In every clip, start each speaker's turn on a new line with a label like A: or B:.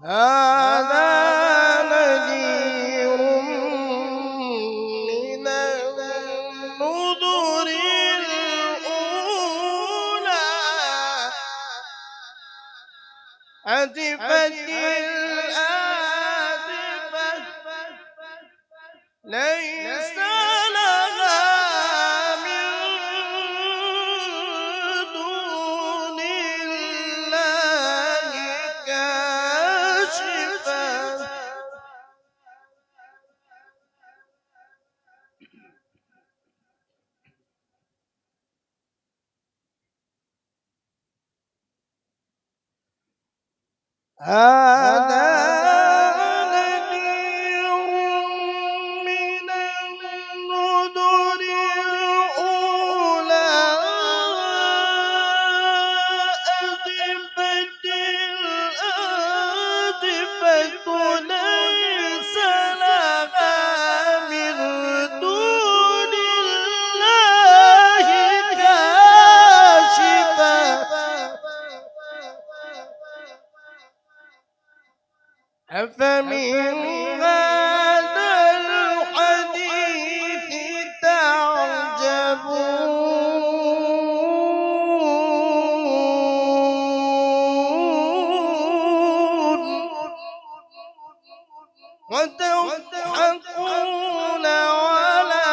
A: هذا نذير من النذر الأولى أزفت الآزفة ليس لها من دون الله كاشفة هذا نذير من النذر الأولى أزفت الآزفة ليس لها من دون الله كاشفة أفمن هذا الحديث تعجبون وتضحكون ولا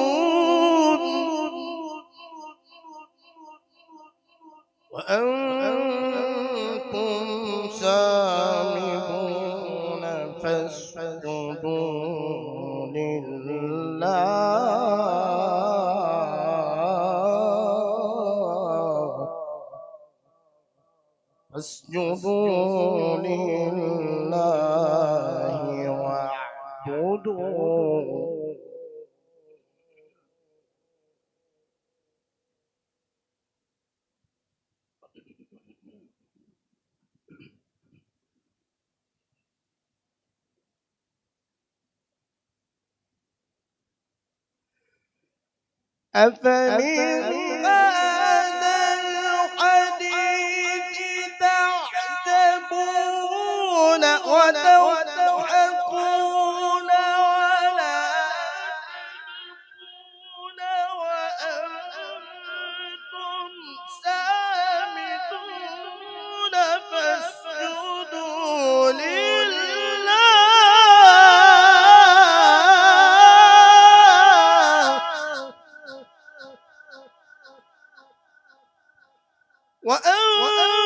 A: تبكون وأنتم سامدون فاسجدوا لله فاسجدوا لله واعبدوا أفمن هذا الحديث تعجبون وتضحكون ولا تبكون وأنتم سامدون فاسجدوا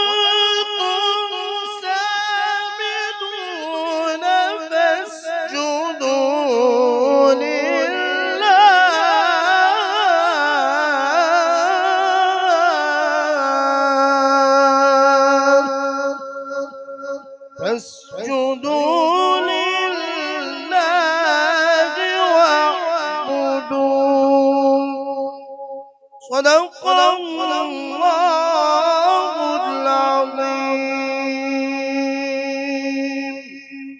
A: وأنتم سامدون فاسجدوا لله فاسجدوا لله واعبدوا صدق الله